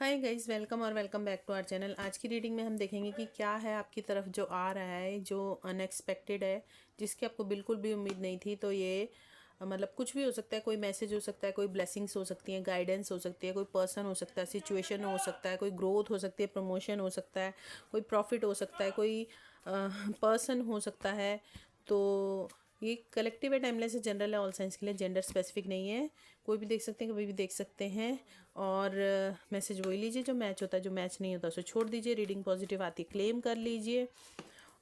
हाय guys, welcome और welcome back to our channel. आज की रीडिंग में हम देखेंगे कि क्या है आपकी तरफ जो आ रहा है, जो अनएक्सपेक्टेड है, जिसकी आपको बिल्कुल भी उम्मीद नहीं थी। तो ये मतलब कुछ भी हो सकता है, कोई मैसेज हो सकता है, कोई ब्लेसिंग्स हो सकती हैं, गाइडेंस हो सकती है, कोई पर्सन हो सकता है, सिचुएशन हो सकता है, कोई ग्रोथ हो सकती है, प्रमोशन हो सकता है, कोई प्रॉफिट हो सकता है, कोई पर्सन हो सकता है। तो ये कलेक्टिव है, टाइमलेस है, जनरल है, ऑल साइंस के लिए, जेंडर स्पेसिफिक नहीं है। कोई भी देख सकते हैं, कभी भी देख सकते हैं। और मैसेज वही लीजिए जो मैच होता है, जो मैच नहीं होता उसे छोड़ दीजिए। रीडिंग पॉजिटिव आती है क्लेम कर लीजिए,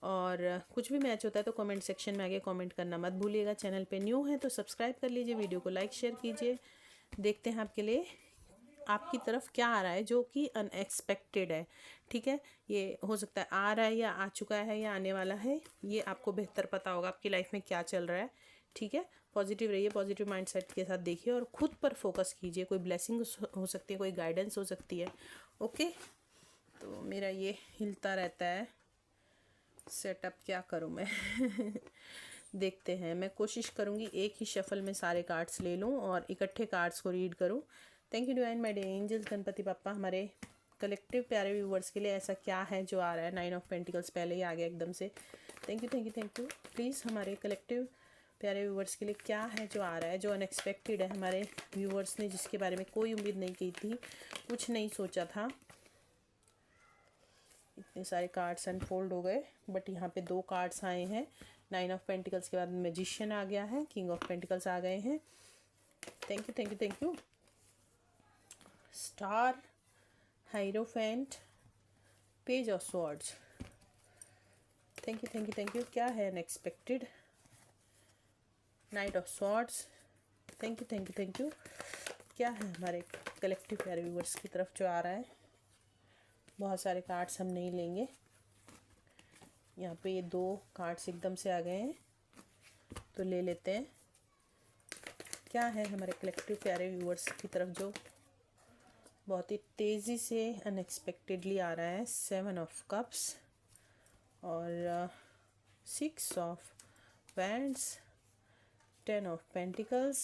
और कुछ भी मैच होता है तो कमेंट सेक्शन में आगे कमेंट करना मत भूलिएगा। चैनल पे न्यू है तो सब्सक्राइब कर लीजिए, वीडियो को लाइक शेयर कीजिए। देखते हैं आपके लिए आपकी तरफ क्या आ रहा है जो कि अनएक्सपेक्टेड है। ठीक है, ये हो सकता है आ रहा है या आ चुका है या आने वाला है, ये आपको बेहतर पता होगा आपकी लाइफ में क्या चल रहा है। ठीक है, पॉजिटिव रहिए, पॉजिटिव माइंडसेट के साथ देखिए और खुद पर फोकस कीजिए। कोई ब्लेसिंग हो सकती है, कोई गाइडेंस हो सकती है। ओके, तो मेरा ये हिलता रहता है सेटअप, क्या करूँ मैं देखते हैं। मैं कोशिश करूँगी एक ही शफल में सारे कार्ड्स ले लूँ और इकट्ठे कार्ड्स को रीड करूँ। Thank you divine my dear angels, Ganpati पापा। हमारे कलेक्टिव प्यारे व्यूवर्स के लिए ऐसा क्या है जो आ रहा है। 9 ऑफ पेंटिकल्स पहले ही आ गया एकदम से। Thank you thank you thank you. Please हमारे कलेक्टिव प्यारे व्यूवर्स के लिए क्या है जो आ रहा है, जो अनएक्सपेक्टेड है। हमारे व्यूवर्स ने जिसके बारे में कोई उम्मीद नहीं की थी, कुछ नहीं सोचा था। इतने सारे कार्ड्स अनफोल्ड हो गए, बट यहाँ पे 2 कार्ड्स आए हैं। 9 ऑफ पेंटिकल्स के बाद मैजिशियन आ गया है, किंग ऑफ पेंटिकल्स आ गए हैं। Thank you thank you thank you. Star, hierophant, page of swords. Thank you thank you thank you. क्या है unexpected? Knight of swords. Thank you thank you thank you. क्या है हमारे कलेक्टिव प्यारे viewers की तरफ जो आ रहा है? बहुत सारे कार्ड्स हम नहीं लेंगे, यहाँ पे ये 2 कार्ड्स एकदम से आ गए हैं तो ले लेते हैं। क्या है हमारे कलेक्टिव प्यारे व्यूवर्स की तरफ जो बहुत ही तेज़ी से अनएक्सपेक्टेडली आ रहा है? 7 ऑफ कप्स और 6 ऑफ वैंड्स, 10 ऑफ पेंटिकल्स।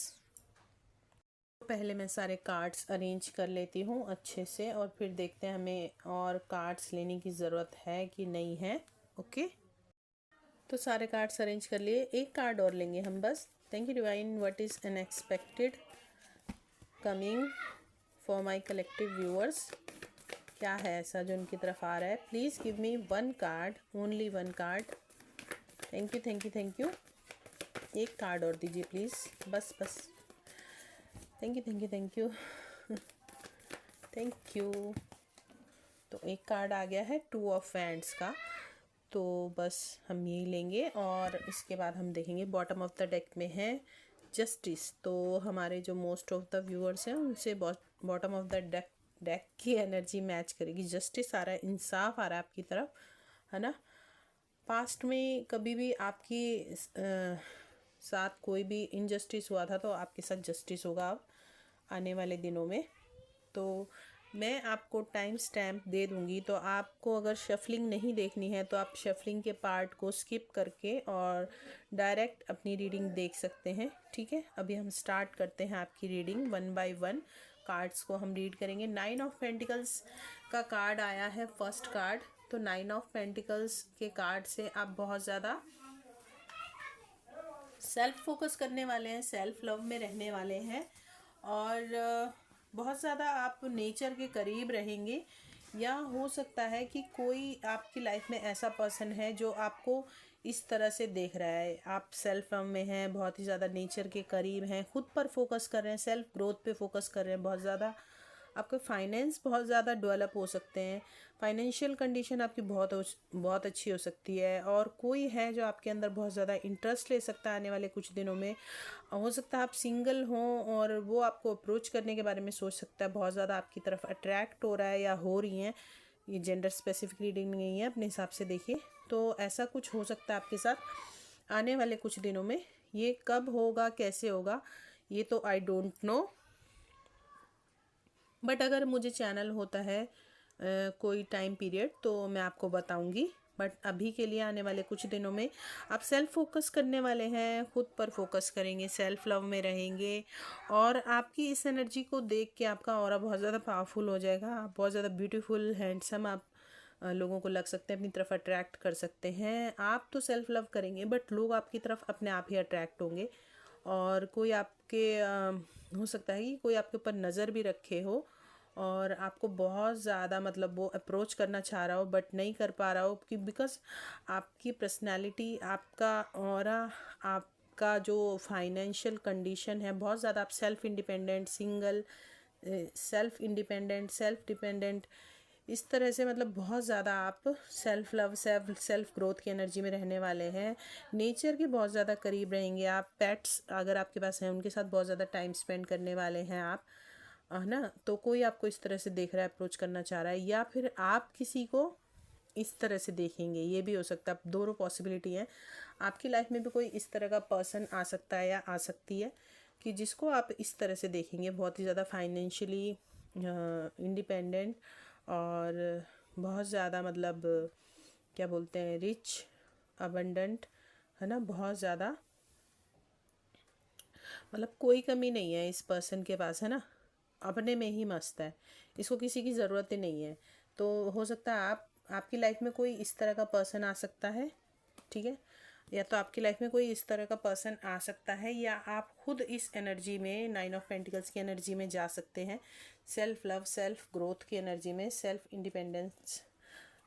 पहले मैं सारे कार्ड्स अरेंज कर लेती हूँ अच्छे से और फिर देखते हैं हमें और कार्ड्स लेने की ज़रूरत है कि नहीं है। ओके, तो सारे कार्ड्स अरेंज कर लिए, एक कार्ड और लेंगे हम बस। Thank you divine, what is unexpected coming for my collective viewers? क्या है ऐसा जो उनकी तरफ आ रहा है? Please give me 1 card, only 1 card. Thank you thank you thank you. एक कार्ड और दीजिए प्लीज़, बस बस। Thank you thank you thank you thank you. तो एक कार्ड आ गया है 2 ऑफ वैंड्स का, तो बस हम यही लेंगे और इसके बाद हम देखेंगे। बॉटम ऑफ द डेक में है जस्टिस, तो हमारे जो मोस्ट ऑफ द व्यूअर्स हैं उनसे बॉटम ऑफ द डेक की एनर्जी मैच करेगी। जस्टिस आ रहा है, इंसाफ आ रहा है आपकी तरफ, है ना। पास्ट में कभी भी आपकी साथ कोई भी इनजस्टिस हुआ था तो आपके साथ जस्टिस होगा अब आने वाले दिनों में। तो मैं आपको टाइम स्टैम्प दे दूंगी, तो आपको अगर शफलिंग नहीं देखनी है तो आप शफलिंग के पार्ट को स्किप करके और डायरेक्ट अपनी रीडिंग देख सकते हैं। ठीक है, अभी हम स्टार्ट करते हैं आपकी रीडिंग। 1 बाय 1 कार्ड्स को हम रीड करेंगे। 9 ऑफ पेंटिकल्स का कार्ड आया है फर्स्ट कार्ड। तो 9 ऑफ पेंटिकल्स के कार्ड से आप बहुत ज़्यादा सेल्फ फोकस करने वाले हैं, सेल्फ लव में रहने वाले हैं और बहुत ज़्यादा आप नेचर के करीब रहेंगे। या हो सकता है कि कोई आपकी लाइफ में ऐसा पर्सन है जो आपको इस तरह से देख रहा है। आप सेल्फ लव में हैं, बहुत ही ज़्यादा नेचर के करीब हैं, खुद पर फोकस कर रहे हैं, सेल्फ ग्रोथ पे फोकस कर रहे हैं बहुत ज़्यादा। आपके फाइनेंस बहुत ज़्यादा डेवलप हो सकते हैं, फाइनेंशियल कंडीशन आपकी बहुत अच्छी हो सकती है। और कोई है जो आपके अंदर बहुत ज़्यादा इंटरेस्ट ले सकता है आने वाले कुछ दिनों में। हो सकता है आप सिंगल हों और वो आपको अप्रोच करने के बारे में सोच सकता है, बहुत ज़्यादा आपकी तरफ अट्रैक्ट हो रहा है या हो रही हैं। ये जेंडर स्पेसिफिक रीडिंग नहीं है, अपने हिसाब से देखिए। तो ऐसा कुछ हो सकता है आपके साथ आने वाले कुछ दिनों में। ये कब होगा, कैसे होगा, ये तो आई डोंट नो, बट अगर मुझे चैनल होता है कोई टाइम पीरियड तो मैं आपको बताऊंगी। बट अभी के लिए आने वाले कुछ दिनों में आप सेल्फ फोकस करने वाले हैं, खुद पर फोकस करेंगे, सेल्फ लव में रहेंगे। और आपकी इस एनर्जी को देख के आपका ऑरा बहुत ज़्यादा पावरफुल हो जाएगा। आप बहुत ज़्यादा ब्यूटीफुल, हैंडसम आप लोगों को लग सकते हैं, अपनी तरफ अट्रैक्ट कर सकते हैं। आप तो सेल्फ लव करेंगे बट लोग आपकी तरफ अपने आप ही अट्रैक्ट होंगे। और कोई आपके हो सकता है कि कोई आपके ऊपर नज़र भी रखे हो और आपको बहुत ज़्यादा मतलब वो अप्रोच करना चाह रहा हो बट नहीं कर पा रहा हो, कि बिकॉज आपकी पर्सनैलिटी, आपका ऑरा, आपका जो फाइनेंशियल कंडीशन है, बहुत ज़्यादा आप self independent, single, self independent, self dependent, इस तरह से मतलब बहुत ज़्यादा आप सेल्फ लव, सेल्फ ग्रोथ की एनर्जी में रहने वाले हैं। नेचर के बहुत ज़्यादा करीब रहेंगे आप। पेट्स अगर आपके पास हैं उनके साथ बहुत ज़्यादा टाइम स्पेंड करने वाले हैं आप, है ना। तो कोई आपको इस तरह से देख रहा है, अप्रोच करना चाह रहा है, या फिर आप किसी को इस तरह से देखेंगे, ये भी हो सकता है। दोनों पॉसिबिलिटी है। आपकी लाइफ में भी कोई इस तरह का पर्सन आ सकता है या आ सकती है कि जिसको आप इस तरह से देखेंगे, बहुत ही ज़्यादा फाइनेंशियली इंडिपेंडेंट और बहुत ज़्यादा मतलब क्या बोलते हैं, रिच, अबंडेंट, है ना। बहुत ज़्यादा मतलब कोई कमी नहीं है इस पर्सन के पास, है ना। अपने में ही मस्त है, इसको किसी की ज़रूरत ही नहीं है। तो हो सकता है आपकी लाइफ में कोई इस तरह का पर्सन आ सकता है, ठीक है। या तो आपकी लाइफ में कोई इस तरह का पर्सन आ सकता है, या आप खुद इस एनर्जी में, 9 ऑफ पेंटिकल्स की एनर्जी में जा सकते हैं, सेल्फ लव, सेल्फ ग्रोथ की एनर्जी में, सेल्फ इंडिपेंडेंस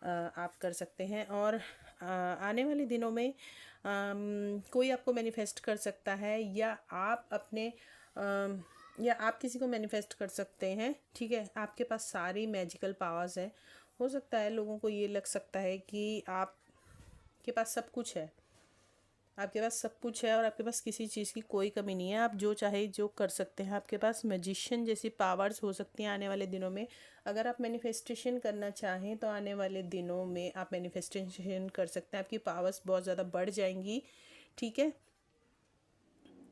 आप कर सकते हैं। और आने वाले दिनों में कोई आपको मैनिफेस्ट कर सकता है, या आप अपने या आप किसी को मैनिफेस्ट कर सकते हैं, ठीक है। आपके पास सारी मैजिकल पावर्स हैं। हो सकता है लोगों को ये लग सकता है कि आपके पास सब कुछ है, आपके पास सब कुछ है और आपके पास किसी चीज़ की कोई कमी नहीं है, आप जो चाहे जो कर सकते हैं। आपके पास मैजिशियन जैसी पावर्स हो सकती हैं आने वाले दिनों में। अगर आप मैनिफेस्टेशन करना चाहें तो आने वाले दिनों में आप मैनिफेस्टेशन कर सकते हैं, आपकी पावर्स बहुत ज़्यादा बढ़ जाएंगी, ठीक है।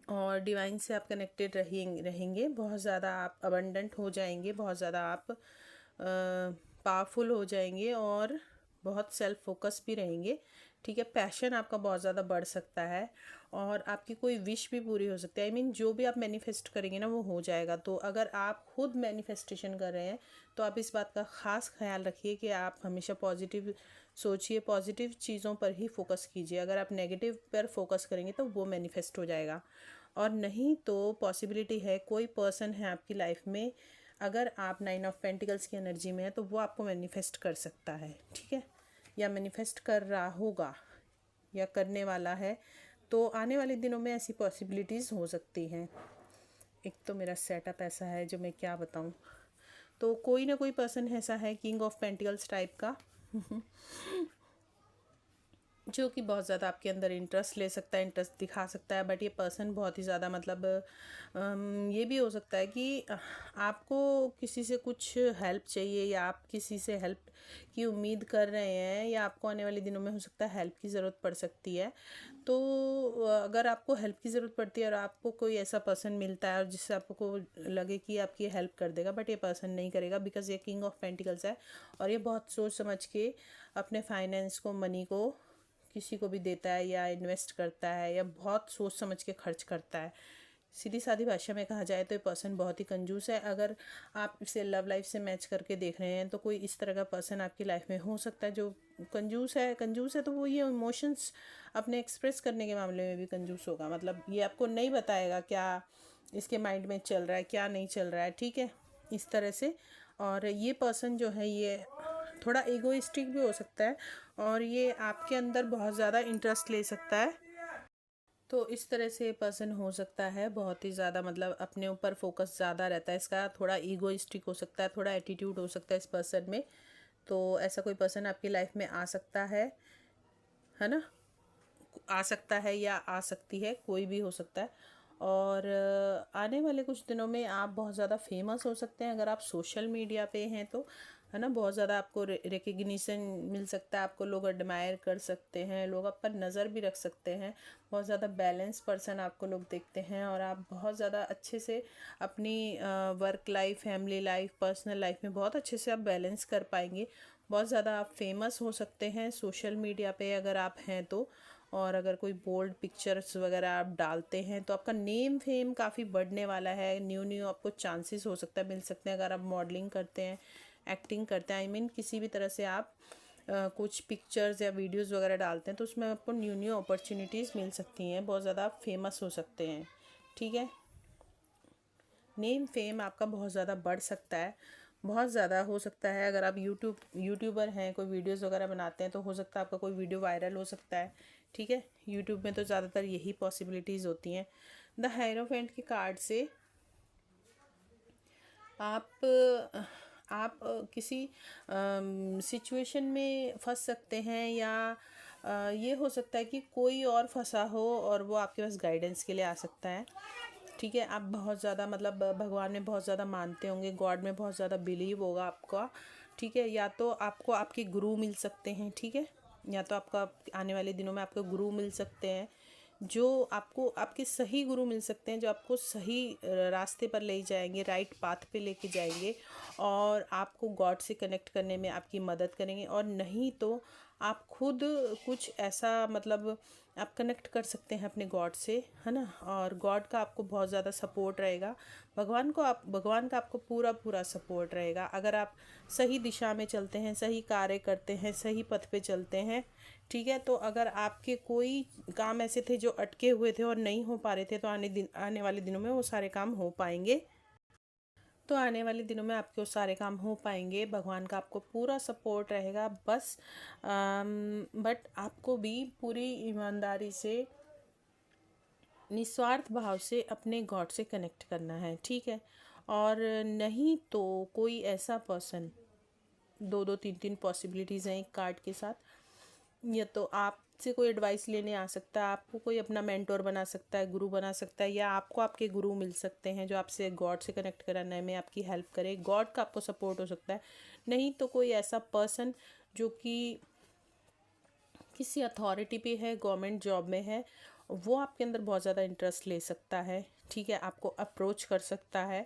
और डिवाइन से आप कनेक्टेड रहेंगे, बहुत ज़्यादा आप अबंडेंट हो जाएंगे, बहुत ज़्यादा आप पावरफुल हो जाएंगे और बहुत सेल्फ फोकस भी रहेंगे, ठीक है। पैशन आपका बहुत ज़्यादा बढ़ सकता है और आपकी कोई विश भी पूरी हो सकती है। आई मीन जो भी आप मैनिफेस्ट करेंगे ना वो हो जाएगा। तो अगर आप खुद मैनिफेस्टेशन कर रहे हैं तो आप इस बात का ख़ास ख्याल रखिए कि आप हमेशा पॉजिटिव सोचिए, पॉजिटिव चीज़ों पर ही फोकस कीजिए। अगर आप नेगेटिव पर फोकस करेंगे तो वो मैनिफेस्ट हो जाएगा। और नहीं तो पॉसिबिलिटी है कोई पर्सन है आपकी लाइफ में, अगर आप 9 ऑफ पेंटिकल्स की एनर्जी में है तो वो आपको मैनिफेस्ट कर सकता है, ठीक है, या मैनिफेस्ट कर रहा होगा या करने वाला है। तो आने वाले दिनों में ऐसी पॉसिबिलिटीज़ हो सकती हैं। एक तो मेरा सेटअप ऐसा है जो मैं क्या बताऊं। तो कोई ना कोई पर्सन ऐसा है किंग ऑफ पेंटिकल्स टाइप का जो कि बहुत ज़्यादा आपके अंदर इंटरेस्ट ले सकता है, इंटरेस्ट दिखा सकता है। बट ये पर्सन बहुत ही ज़्यादा मतलब ये भी हो सकता है कि आपको किसी से कुछ हेल्प चाहिए, या आप किसी से हेल्प की उम्मीद कर रहे हैं, या आपको आने वाले दिनों में हो सकता है हेल्प की ज़रूरत पड़ सकती है। तो अगर आपको हेल्प की ज़रूरत पड़ती है और आपको कोई ऐसा पर्सन मिलता है और जिससे आपको लगे कि आपकी हेल्प कर देगा, बट ये पर्सन नहीं करेगा, बिकॉज ये किंग ऑफ पेंटिकल्स है और ये बहुत सोच समझ के अपने फाइनेंस को, मनी को किसी को भी देता है या इन्वेस्ट करता है, या बहुत सोच समझ के खर्च करता है। सीधी सादी भाषा में कहा जाए तो ये पर्सन बहुत ही कंजूस है। अगर आप इसे लव लाइफ से मैच करके देख रहे हैं तो कोई इस तरह का पर्सन आपकी लाइफ में हो सकता है जो कंजूस है। कंजूस है तो वो ये इमोशंस अपने एक्सप्रेस करने के मामले में भी कंजूस होगा। मतलब ये आपको नहीं बताएगा क्या इसके माइंड में चल रहा है, क्या नहीं चल रहा है, ठीक है, इस तरह से। और ये पर्सन जो है ये थोड़ा ईगोइस्टिक भी हो सकता है और ये आपके अंदर बहुत ज़्यादा इंटरेस्ट ले सकता है। तो इस तरह से पर्सन हो सकता है बहुत ही ज़्यादा मतलब अपने ऊपर फोकस ज़्यादा रहता है इसका, थोड़ा ईगोइस्टिक हो सकता है, थोड़ा एटीट्यूड हो सकता है इस पर्सन में। तो ऐसा कोई पर्सन आपकी लाइफ में आ सकता है ना, आ सकता है या आ सकती है, कोई भी हो सकता है। और आने वाले कुछ दिनों में आप बहुत ज़्यादा फेमस हो सकते हैं अगर आप सोशल मीडिया पे हैं तो, है ना। बहुत ज़्यादा आपको रिकग्निशन मिल सकता है, आपको लोग एडमायर कर सकते हैं, लोग आप पर नज़र भी रख सकते हैं। बहुत ज़्यादा बैलेंस पर्सन आपको लोग देखते हैं और आप बहुत ज़्यादा अच्छे से अपनी work life, family life, personal life में बहुत अच्छे से आप बैलेंस कर पाएंगे। बहुत ज़्यादा आप फेमस हो सकते हैं सोशल मीडिया पे अगर आप हैं तो। और अगर कोई बोल्ड पिक्चर्स वगैरह आप डालते हैं तो आपका नेम फेम काफ़ी बढ़ने वाला है। न्यू न्यू आपको चांसेस हो सकता है मिल सकते हैं अगर आप मॉडलिंग करते हैं, एक्टिंग करते हैं, आई मीन किसी भी तरह से आप कुछ पिक्चर्स या वीडियोस वगैरह डालते हैं तो उसमें आपको न्यू न्यू अपॉर्चुनिटीज़ मिल सकती हैं, बहुत ज़्यादा आप फेमस हो सकते हैं। ठीक है, नेम फेम आपका बहुत ज़्यादा बढ़ सकता है, बहुत ज़्यादा हो सकता है। अगर आप यूट्यूबर हैं, कोई वीडियोस वगैरह बनाते हैं तो हो सकता है आपका कोई वीडियो वायरल हो सकता है। ठीक है, यूट्यूब में तो ज़्यादातर यही पॉसिबिलिटीज़ होती हैं। द हायरोफेंट के कार्ड से आप किसी सिचुएशन में फंस सकते हैं, या ये हो सकता है कि कोई और फंसा हो और वो आपके पास गाइडेंस के लिए आ सकता है। ठीक है, आप बहुत ज़्यादा मतलब भगवान में बहुत ज़्यादा मानते होंगे, गॉड में बहुत ज़्यादा बिलीव होगा आपका। ठीक है, या तो आपको आपके गुरु मिल सकते हैं। ठीक है, या तो आपका आने वाले दिनों में आपको गुरु मिल सकते हैं, जो आपको आपके सही गुरु मिल सकते हैं, जो आपको सही रास्ते पर ले जाएंगे, राइट पाथ पे लेके जाएंगे और आपको गॉड से कनेक्ट करने में आपकी मदद करेंगे। और नहीं तो आप खुद कुछ ऐसा मतलब आप कनेक्ट कर सकते हैं अपने गॉड से, है ना। और गॉड का आपको बहुत ज़्यादा सपोर्ट रहेगा, भगवान का आपको पूरा पूरा सपोर्ट रहेगा अगर आप सही दिशा में चलते हैं, सही कार्य करते हैं, सही पथ पे चलते हैं। ठीक है, तो अगर आपके कोई काम ऐसे थे जो अटके हुए थे और नहीं हो पा रहे थे तो आने वाले दिनों में वो सारे काम हो पाएंगे। तो आने वाले दिनों में आपके वो सारे काम हो पाएंगे, भगवान का आपको पूरा सपोर्ट रहेगा। बस बट आपको भी पूरी ईमानदारी से, निस्वार्थ भाव से अपने गॉड से कनेक्ट करना है। ठीक है, और नहीं तो कोई ऐसा पर्सन, दो दो तीन तीन पॉसिबिलिटीज़ हैं एक कार्ड के साथ। या तो आपसे कोई एडवाइस लेने आ सकता है, आपको कोई अपना मेंटोर बना सकता है, गुरु बना सकता है, या आपको आपके गुरु मिल सकते हैं जो आपसे गॉड से कनेक्ट कराने में आपकी हेल्प करे, गॉड का आपको सपोर्ट हो सकता है। नहीं तो कोई ऐसा पर्सन जो कि किसी अथॉरिटी पे है, गवर्नमेंट जॉब में है, वो आपके अंदर बहुत ज़्यादा इंटरेस्ट ले सकता है। ठीक है, आपको अप्रोच कर सकता है।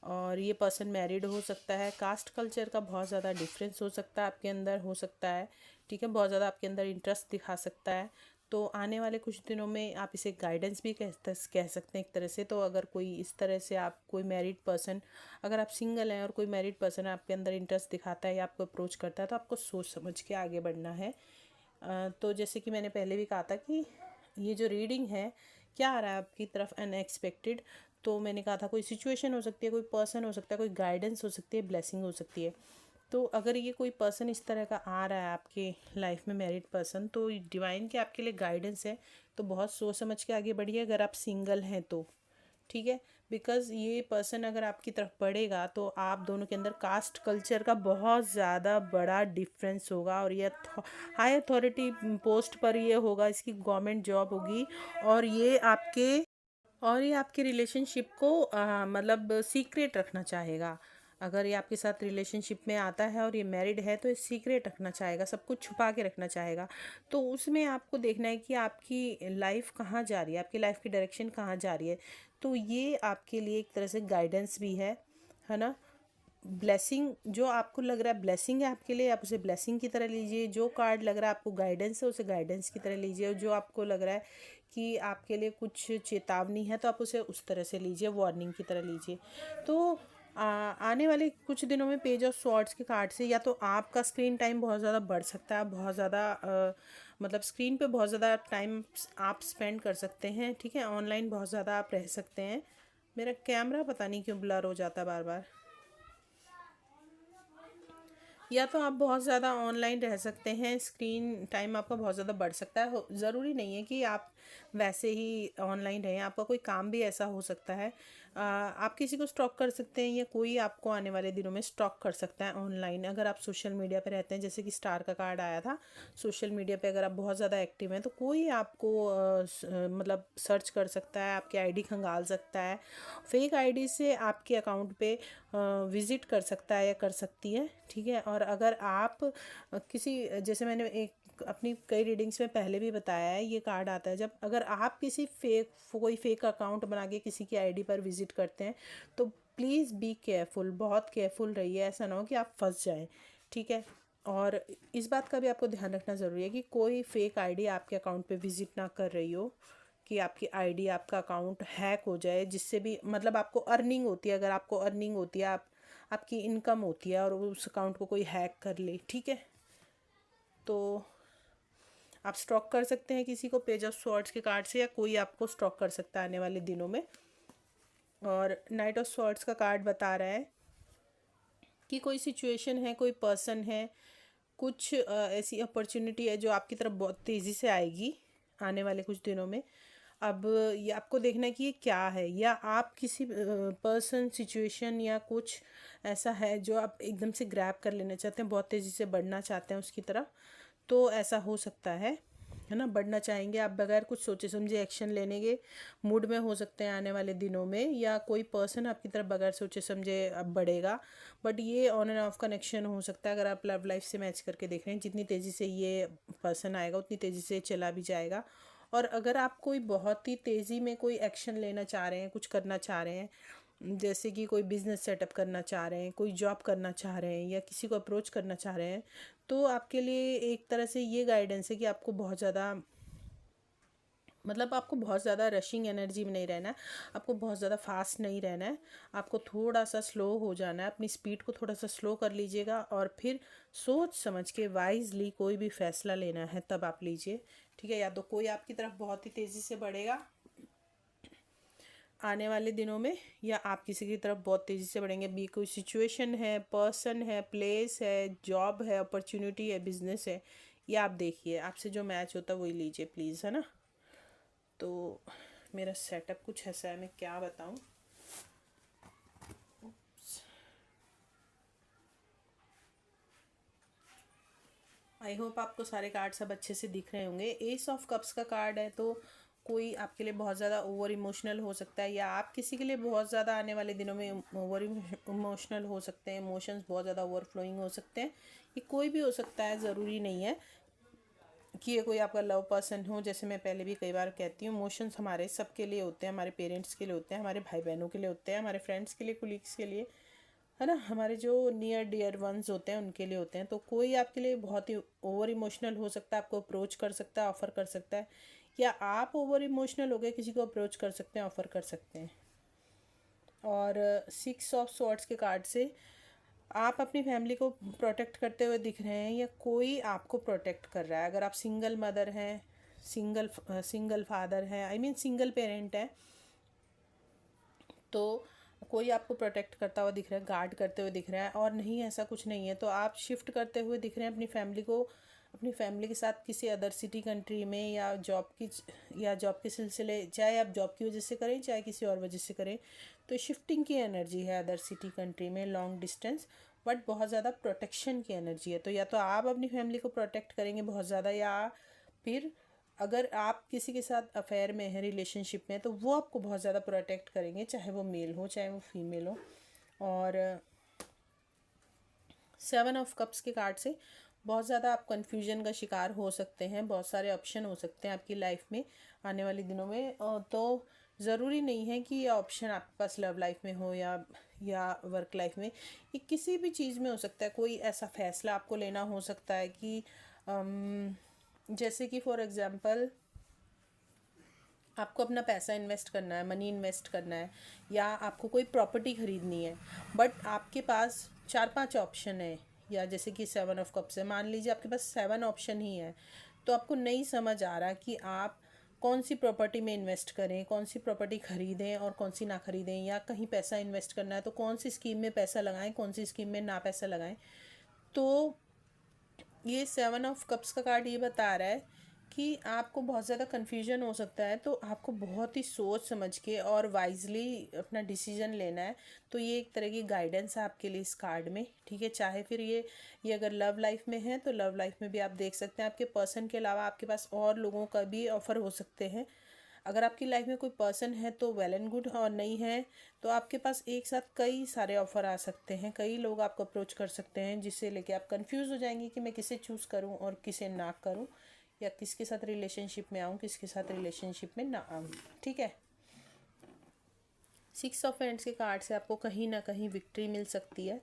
और ये पर्सन मैरिड हो सकता है, कास्ट कल्चर का बहुत ज़्यादा डिफरेंस हो सकता है आपके अंदर, हो सकता है। ठीक है, बहुत ज़्यादा आपके अंदर इंटरेस्ट दिखा सकता है। तो आने वाले कुछ दिनों में आप इसे गाइडेंस भी कह सकते हैं एक तरह से। तो अगर कोई इस तरह से, आप कोई मैरिड पर्सन, अगर आप सिंगल हैं और कोई मैरिड पर्सन आपके अंदर इंटरेस्ट दिखाता है या आपको अप्रोच करता है, तो आपको सोच समझ के आगे बढ़ना है। तो जैसे कि मैंने पहले भी कहा था कि ये जो रीडिंग है, क्या आ रहा है आपकी तरफ अनएक्सपेक्टेड, तो मैंने कहा था कोई सिचुएशन हो सकती है, कोई पर्सन हो सकता है, कोई गाइडेंस हो सकती है, ब्लेसिंग हो सकती है। तो अगर ये कोई पर्सन इस तरह का आ रहा है आपके लाइफ में, मैरिड पर्सन, तो डिवाइन के आपके लिए गाइडेंस है। तो बहुत सोच समझ के आगे बढ़िए अगर आप सिंगल हैं तो। ठीक है, बिकॉज़ ये पर्सन अगर आपकी तरफ बढ़ेगा तो आप दोनों के अंदर कास्ट कल्चर का बहुत ज़्यादा बड़ा डिफरेंस होगा। और ये हाई अथॉरिटी पोस्ट पर ये होगा, इसकी गवर्नमेंट जॉब होगी। और ये आपके रिलेशनशिप को मतलब सीक्रेट रखना चाहेगा। अगर ये आपके साथ रिलेशनशिप में आता है और ये मैरिड है तो ये सीक्रेट रखना चाहेगा, सब कुछ छुपा के रखना चाहेगा। तो उसमें आपको देखना है कि आपकी लाइफ कहाँ जा रही है, आपकी लाइफ की डायरेक्शन कहाँ जा रही है। तो ये आपके लिए एक तरह से गाइडेंस भी है ना। ब्लेसिंग जो आपको लग रहा है ब्लेसिंग है आपके लिए, आप उसे ब्लेसिंग की तरह लीजिए। जो कार्ड लग रहा है आपको गाइडेंस है, उसे गाइडेंस की तरह लीजिए। और जो आपको लग रहा है कि आपके लिए कुछ चेतावनी है, तो आप उसे उस तरह से लीजिए, वार्निंग की तरह लीजिए। तो आने वाले कुछ दिनों में पेज ऑफ स्वॉर्ड्स के कार्ड से या तो आपका स्क्रीन टाइम बहुत ज़्यादा बढ़ सकता है, बहुत ज़्यादा मतलब स्क्रीन पे बहुत ज़्यादा टाइम आप स्पेंड कर सकते हैं। ठीक है, ऑनलाइन बहुत ज़्यादा आप रह सकते हैं। मेरा कैमरा पता नहीं क्यों ब्लर हो जाता है बार बार। या तो आप बहुत ज़्यादा ऑनलाइन रह सकते हैं, स्क्रीन टाइम आपका बहुत ज़्यादा बढ़ सकता है। ज़रूरी नहीं है कि आप वैसे ही ऑनलाइन रहें, आपका कोई काम भी ऐसा हो सकता है। आप किसी को स्टॉक कर सकते हैं या कोई आपको आने वाले दिनों में स्टॉक कर सकता है ऑनलाइन। अगर आप सोशल मीडिया पे रहते हैं, जैसे कि स्टार का कार्ड आया था, सोशल मीडिया पे अगर आप बहुत ज़्यादा एक्टिव हैं तो कोई आपको मतलब सर्च कर सकता है, आपकी आईडी खंगाल सकता है, फेक आईडी से आपके अकाउंट पे विज़िट कर सकता है या कर सकती है। ठीक है, और अगर आप किसी, जैसे मैंने एक अपनी कई रीडिंग्स में पहले भी बताया है, ये कार्ड आता है जब अगर आप किसी कोई फेक अकाउंट बना के किसी की आईडी पर विज़िट करते हैं, तो प्लीज़ बी केयरफुल, बहुत केयरफुल रहिए, ऐसा ना हो कि आप फंस जाएं। ठीक है, और इस बात का भी आपको ध्यान रखना ज़रूरी है कि कोई फेक आईडी आपके अकाउंट पे विजिट ना कर रही हो, कि आपकी आईडी, आपका अकाउंट हैक हो जाए, जिससे भी मतलब आपको अर्निंग होती है, अगर आपको अर्निंग होती है, आपकी इनकम होती है और उस अकाउंट को कोई हैक कर ले, ठीक है। तो आप स्टॉक कर सकते हैं किसी को पेज ऑफ स्वॉर्ड्स के कार्ड से, या कोई आपको स्टॉक कर सकता है आने वाले दिनों में। और नाइट ऑफ स्वॉर्ड्स का कार्ड बता रहा है कि कोई सिचुएशन है, कोई पर्सन है, कुछ ऐसी अपॉर्चुनिटी है जो आपकी तरफ बहुत तेज़ी से आएगी आने वाले कुछ दिनों में। अब ये आपको देखना है कि ये क्या है, या आप किसी पर्सन, सिचुएशन या कुछ ऐसा है जो आप एकदम से ग्रैब कर लेना चाहते हैं, बहुत तेज़ी से बढ़ना चाहते हैं उसकी तरफ। तो ऐसा हो सकता है ना, बढ़ना चाहेंगे आप, बगैर कुछ सोचे समझे एक्शन लेने के मूड में हो सकते हैं आने वाले दिनों में, या कोई पर्सन आपकी तरफ बगैर सोचे समझे अब बढ़ेगा। बट ये ऑन एंड ऑफ कनेक्शन हो सकता है, अगर आप लव लाइफ से मैच करके देख रहे हैं, जितनी तेज़ी से ये पर्सन आएगा उतनी तेज़ी से चला भी जाएगा। और अगर आप कोई बहुत ही तेज़ी में कोई एक्शन लेना चाह रहे हैं, कुछ करना चाह रहे हैं, जैसे कि कोई बिजनेस सेटअप करना चाह रहे हैं, कोई जॉब करना चाह रहे हैं, या किसी को अप्रोच करना चाह रहे हैं, तो आपके लिए एक तरह से ये गाइडेंस है कि आपको बहुत ज़्यादा, मतलब आपको बहुत ज़्यादा रशिंग एनर्जी में नहीं रहना है, आपको बहुत ज़्यादा फास्ट नहीं रहना है, आपको थोड़ा सा स्लो हो जाना है, अपनी स्पीड को थोड़ा सा स्लो कर लीजिएगा, और फिर सोच समझ के वाइजली कोई भी फैसला लेना है तब आप लीजिए, ठीक है। या तो कोई आपकी तरफ बहुत ही तेज़ी से बढ़ेगा आने वाले दिनों में, या आप किसी की तरफ बहुत तेज़ी से बढ़ेंगे। भी कोई सिचुएशन है, पर्सन है, प्लेस है, जॉब है, अपॉर्चुनिटी है, बिजनेस है, ये आप देखिए, आपसे जो मैच होता है वही लीजिए प्लीज़, है ना। तो मेरा सेटअप कुछ ऐसा है, मैं क्या बताऊं। आई होप आपको सारे कार्ड सब अच्छे से दिख रहे होंगे। एस ऑफ कप्स का कार्ड है, तो कोई आपके लिए बहुत ज़्यादा ओवर इमोशनल हो सकता है, या आप किसी के लिए बहुत ज़्यादा आने वाले दिनों में ओवर इमोशनल हो सकते हैं, इमोशंस बहुत ज़्यादा ओवरफ्लोइंग हो सकते हैं। ये कोई भी हो सकता है, ज़रूरी नहीं है कि ये कोई आपका लव पर्सन हो। जैसे मैं पहले भी कई बार कहती हूँ, इमोशंस हमारे सबके लिए होते हैं, हमारे पेरेंट्स के लिए होते हैं, हमारे भाई बहनों के लिए होते हैं, हमारे फ्रेंड्स के लिए, कुलीग्स के लिए, है ना, हमारे जो नियर डियर वंस होते हैं उनके लिए होते हैं। तो कोई आपके लिए बहुत ही ओवर इमोशनल हो सकता है, आपको अप्रोच कर सकता है, ऑफ़र कर सकता है, या आप ओवर इमोशनल हो गए किसी को अप्रोच कर सकते हैं, ऑफ़र कर सकते हैं। और 6 ऑफ स्वॉर्ड्स के कार्ड से आप अपनी फैमिली को प्रोटेक्ट करते हुए दिख रहे हैं, या कोई आपको प्रोटेक्ट कर रहा है। अगर आप सिंगल मदर हैं, सिंगल फादर हैं, आई मीन सिंगल पेरेंट है, तो कोई आपको प्रोटेक्ट करता हुआ दिख रहा है, गार्ड करते हुए दिख रहा है। और नहीं, ऐसा कुछ नहीं है तो आप शिफ्ट करते हुए दिख रहे हैं अपनी फैमिली को, अपनी फैमिली के साथ किसी अदर सिटी, कंट्री में, या जॉब के सिलसिले, चाहे आप जॉब की वजह से करें चाहे किसी और वजह से करें, तो शिफ्टिंग की एनर्जी है अदर सिटी, कंट्री में, लॉन्ग डिस्टेंस, बट बहुत ज़्यादा प्रोटेक्शन की एनर्जी है। तो या तो आप अपनी फैमिली को प्रोटेक्ट करेंगे बहुत ज़्यादा, या फिर अगर आप किसी के साथ अफेयर में हैं, रिलेशनशिप में, तो वो आपको बहुत ज़्यादा प्रोटेक्ट करेंगे, चाहे वो मेल हो चाहे वो फीमेल हो। और 7 ऑफ कप्स के कार्ड से बहुत ज़्यादा आप कन्फ्यूजन का शिकार हो सकते हैं, बहुत सारे ऑप्शन हो सकते हैं आपकी लाइफ में आने वाले दिनों में। तो ज़रूरी नहीं है कि ये ऑप्शन आपके पास लव लाइफ में हो या वर्क लाइफ में, ये किसी भी चीज़ में हो सकता है। कोई ऐसा फैसला आपको लेना हो सकता है कि जैसे कि फॉर एग्ज़ाम्पल आपको अपना पैसा इन्वेस्ट करना है, मनी इन्वेस्ट करना है, या आपको कोई प्रॉपर्टी ख़रीदनी है, बट आपके पास 4-5 ऑप्शन है, या जैसे कि 7 ऑफ कप्स है, मान लीजिए आपके पास 7 ऑप्शन ही है, तो आपको नहीं समझ आ रहा कि आप कौन सी प्रॉपर्टी में इन्वेस्ट करें, कौन सी प्रॉपर्टी ख़रीदें और कौन सी ना ख़रीदें, या कहीं पैसा इन्वेस्ट करना है तो कौन सी स्कीम में पैसा लगाएं, कौन सी स्कीम में ना पैसा लगाएं। तो ये 7 ऑफ कप्स का कार्ड ये बता रहा है कि आपको बहुत ज़्यादा कन्फ्यूजन हो सकता है, तो आपको बहुत ही सोच समझ के और वाइजली अपना डिसीजन लेना है। तो ये एक तरह की गाइडेंस है आपके लिए इस कार्ड में, ठीक है। चाहे फिर ये अगर लव लाइफ में है तो लव लाइफ में भी आप देख सकते हैं, आपके पर्सन के अलावा आपके पास और लोगों का भी ऑफ़र हो सकते हैं। अगर आपकी लाइफ में कोई पर्सन है तो वेल एंड गुड, और नहीं है तो आपके पास एक साथ कई सारे ऑफ़र आ सकते हैं, कई लोग आपको अप्रोच कर सकते हैं, जिससे लेके आप कंफ्यूज हो जाएंगे कि मैं किसे चूज़ करूं और किसे ना करूं, या किसके साथ रिलेशनशिप में आऊं, किसके साथ रिलेशनशिप में ना आऊं, ठीक है। 6 ऑफ हैंड्स के कार्ड से आपको कहीं ना कहीं विक्ट्री मिल सकती है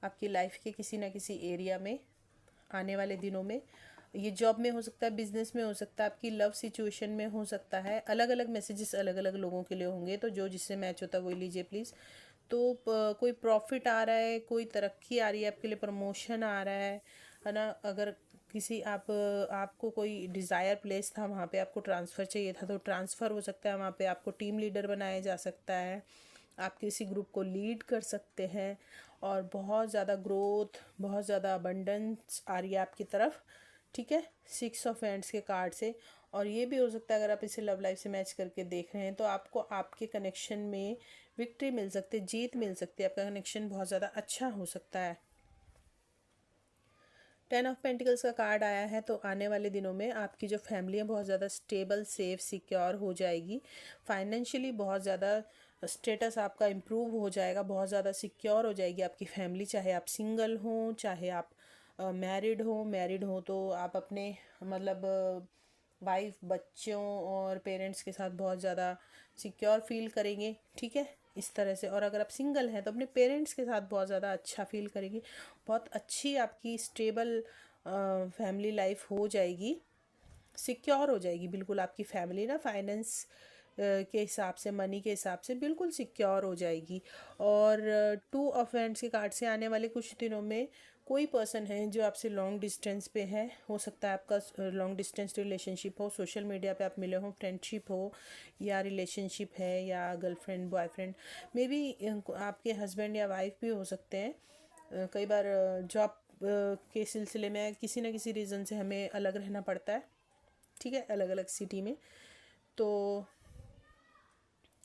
आपकी लाइफ के किसी ना किसी एरिया में। आने वाले दिनों में। ये जॉब में हो सकता है, बिजनेस में हो सकता है, आपकी लव सिचुएशन में हो सकता है। अलग अलग मैसेजेस अलग अलग लोगों के लिए होंगे, तो जो जिससे मैच होता है वही लीजिए प्लीज़। तो कोई प्रॉफिट आ रहा है, कोई तरक्की आ रही है आपके लिए, प्रमोशन आ रहा है ना। अगर किसी आपको कोई डिज़ायर प्लेस था, वहाँ पे आपको ट्रांसफ़र चाहिए था, तो ट्रांसफ़र हो सकता है। वहाँ पे आपको टीम लीडर बनाया जा सकता है, आप किसी ग्रुप को लीड कर सकते हैं, और बहुत ज़्यादा ग्रोथ, बहुत ज़्यादा अबंडेंस आ रही है आपकी तरफ। ठीक है, 6 ऑफ हैंड्स के कार्ड से। और ये भी हो सकता है, अगर आप इसे लव लाइफ से मैच करके देख रहे हैं, तो आपको आपके कनेक्शन में विक्ट्री मिल सकती है, जीत मिल सकती है, आपका कनेक्शन बहुत ज़्यादा अच्छा हो सकता है। 10 ऑफ पेंटिकल्स का कार्ड आया है, तो आने वाले दिनों में आपकी जो फैमिली है बहुत ज़्यादा स्टेबल, सेफ, सिक्योर हो जाएगी। फाइनेंशियली बहुत ज़्यादा स्टेटस आपका इम्प्रूव हो जाएगा, बहुत ज़्यादा सिक्योर हो जाएगी आपकी फैमिली। चाहे आप सिंगल हों, चाहे आप मैरिड हो तो आप अपने मतलब वाइफ, बच्चों और पेरेंट्स के साथ बहुत ज़्यादा सिक्योर फील करेंगे। ठीक है, इस तरह से। और अगर आप सिंगल हैं तो अपने पेरेंट्स के साथ बहुत ज़्यादा अच्छा फील करेंगे। बहुत अच्छी आपकी स्टेबल फैमिली लाइफ हो जाएगी, सिक्योर हो जाएगी बिल्कुल। आपकी फैमिली ना फाइनेंस के हिसाब से, मनी के हिसाब से बिल्कुल सिक्योर हो जाएगी। और 2 ऑफ हैंड्स के कार्ड से आने वाले कुछ दिनों में कोई पर्सन है जो आपसे लॉन्ग डिस्टेंस पे है। हो सकता है आपका लॉन्ग डिस्टेंस रिलेशनशिप हो, सोशल मीडिया पे आप मिले हो, फ्रेंडशिप हो, या रिलेशनशिप है, या गर्लफ्रेंड बॉयफ्रेंड। मे बी आपके हस्बैंड या वाइफ भी हो सकते हैं। कई बार जॉब के सिलसिले में किसी न किसी रीज़न से हमें अलग रहना पड़ता है। ठीक है, अलग अलग सिटी में। तो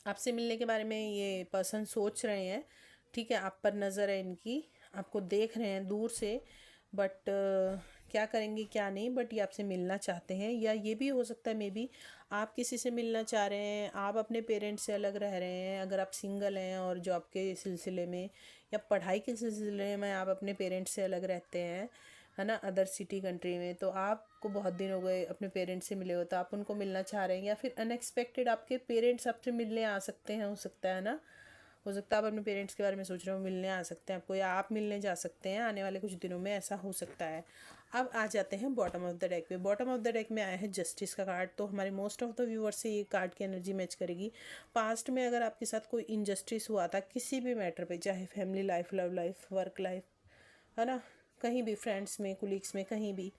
आपसे मिलने के बारे में ये पर्सन सोच रहे हैं। ठीक है, आप पर नज़र है इनकी, आपको देख रहे हैं दूर से, बट क्या करेंगे क्या नहीं, बट ये आपसे मिलना चाहते हैं। या ये भी हो सकता है मे बी आप किसी से मिलना चाह रहे हैं, आप अपने पेरेंट्स से अलग रह रहे हैं। अगर आप सिंगल हैं और जॉब के सिलसिले में या पढ़ाई के सिलसिले में आप अपने पेरेंट्स से अलग रहते हैं, है ना, अदर सिटी कंट्री में, तो आपको बहुत दिन हो गए अपने पेरेंट्स से मिले हो, तो आप उनको मिलना चाह रहे हैं। या फिर अनएक्सपेक्टेड आपके पेरेंट्स आपसे मिलने आ सकते हैं, हो सकता है ना। हो सकता है आप अपने पेरेंट्स के बारे में सोच रहे हो, मिलने आ सकते हैं आपको, या आप मिलने जा सकते हैं आने वाले कुछ दिनों में, ऐसा हो सकता है। अब आ जाते हैं बॉटम ऑफ द डेक पे। बॉटम ऑफ द डेक में आया है जस्टिस का कार्ड। तो हमारे मोस्ट ऑफ द व्यूअर्स से ये कार्ड की एनर्जी मैच करेगी। पास्ट में अगर आपके साथ कोई इनजस्टिस हुआ था किसी भी मैटर पे, चाहे family life, love life, work life, है ना, कहीं भी, फ्रेंड्स में, कुलीग्स में, कहीं भी,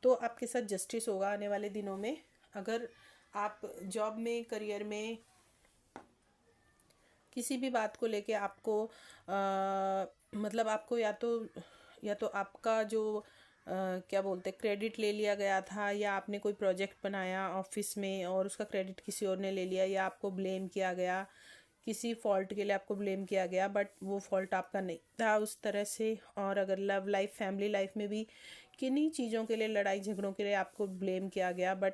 तो आपके साथ जस्टिस होगा आने वाले दिनों में। अगर आप जॉब में, करियर में, किसी भी बात को लेके आपको मतलब आपको या तो आपका जो क्या बोलते हैं, क्रेडिट ले लिया गया था, या आपने कोई प्रोजेक्ट बनाया ऑफिस में और उसका क्रेडिट किसी और ने ले लिया, या आपको ब्लेम किया गया, किसी फॉल्ट के लिए आपको ब्लेम किया गया, बट वो फॉल्ट आपका नहीं था, उस तरह से। और अगर लव लाइफ, फैमिली लाइफ में भी किन्हीं चीज़ों के लिए, लड़ाई झगड़ों के लिए आपको ब्लेम किया गया, बट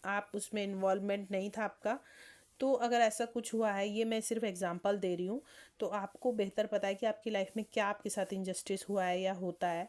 आप उसमें इन्वॉल्वमेंट नहीं था आपका, तो अगर ऐसा कुछ हुआ है, ये मैं सिर्फ एग्जांपल दे रही हूँ, तो आपको बेहतर पता है कि आपकी लाइफ में क्या आपके साथ इनजस्टिस हुआ है या होता है,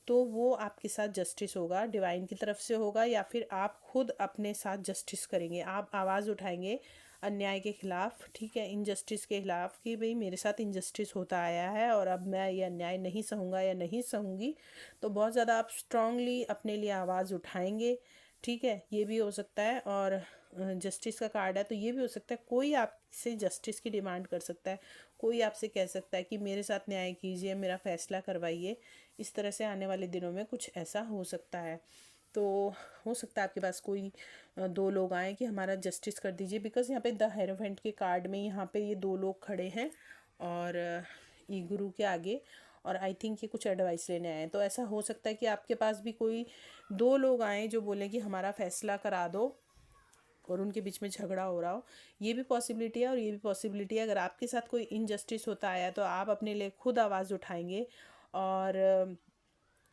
तो वो आपके साथ जस्टिस होगा, डिवाइन की तरफ से होगा, या फिर आप खुद अपने साथ जस्टिस करेंगे। आप आवाज़ उठाएंगे अन्याय के खिलाफ, ठीक है, इनजस्टिस के खिलाफ, कि भाई मेरे साथ इनजस्टिस होता आया है और अब मैं ये अन्याय नहीं सहूँगा या नहीं सहूँगी। तो बहुत ज़्यादा आप स्ट्रांगली अपने लिए आवाज़ उठाएंगे। ठीक है, ये भी हो सकता है। और जस्टिस का कार्ड है, तो ये भी हो सकता है कोई आपसे जस्टिस की डिमांड कर सकता है, कोई आपसे कह सकता है कि मेरे साथ न्याय कीजिए, मेरा फैसला करवाइए। इस तरह से आने वाले दिनों में कुछ ऐसा हो सकता है। तो हो सकता है आपके पास कोई 2 लोग आए कि हमारा जस्टिस कर दीजिए, बिकॉज यहाँ पे द हेरोफेंट के कार्ड में यहाँ पे ये 2 लोग खड़े हैं, और ये गुरु के आगे, और आई थिंक ये कुछ एडवाइस लेने आए हैं। तो ऐसा हो सकता है कि आपके पास भी कोई 2 लोग आए जो बोले कि हमारा फैसला करा दो, और उनके बीच में झगड़ा हो रहा हो। ये भी पॉसिबिलिटी है, और ये भी पॉसिबिलिटी है अगर आपके साथ कोई इनजस्टिस होता आया तो आप अपने लिए खुद आवाज़ उठाएंगे और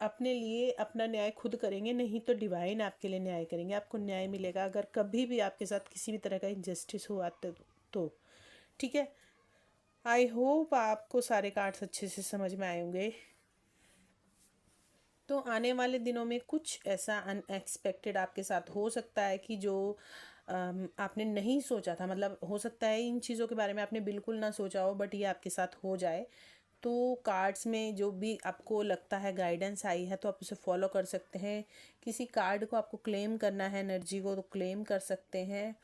अपने लिए अपना न्याय खुद करेंगे, नहीं तो डिवाइन आपके लिए न्याय करेंगे, आपको न्याय मिलेगा अगर कभी भी आपके साथ किसी भी तरह का इनजस्टिस हुआ तो। ठीक है, आई होप आपको सारे कार्ड्स अच्छे से समझ में आए होंगे। तो आने वाले दिनों में कुछ ऐसा अनएक्सपेक्टेड आपके साथ हो सकता है कि जो आपने नहीं सोचा था, मतलब हो सकता है इन चीज़ों के बारे में आपने बिल्कुल ना सोचा हो, बट ये आपके साथ हो जाए। तो कार्ड्स में जो भी आपको लगता है गाइडेंस आई है तो आप उसे फॉलो कर सकते हैं। किसी कार्ड को आपको क्लेम करना है, एनर्जी को, तो क्लेम कर सकते हैं।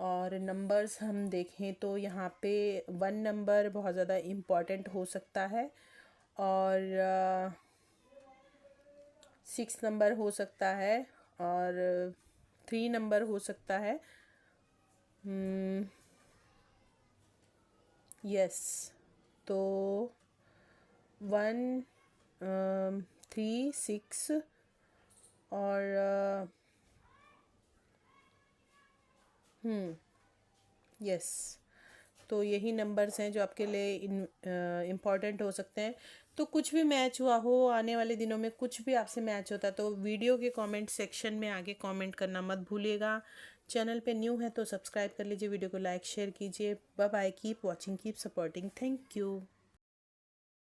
और नंबर्स हम देखें तो यहाँ पे 1 नंबर बहुत ज़्यादा इम्पॉर्टेंट हो सकता है, और 6 नंबर हो सकता है, और 3 नंबर हो सकता है। यस, तो 1, 3, 6 और यस, तो यही नंबर्स हैं जो आपके लिए इम्पॉर्टेंट हो सकते हैं। तो कुछ भी मैच हुआ हो, आने वाले दिनों में कुछ भी आपसे मैच होता है तो वीडियो के कमेंट सेक्शन में आगे कमेंट करना मत भूलिएगा। चैनल पे न्यू है तो सब्सक्राइब कर लीजिए, वीडियो को लाइक शेयर कीजिए। Bye bye, keep watching, keep supporting, thank you.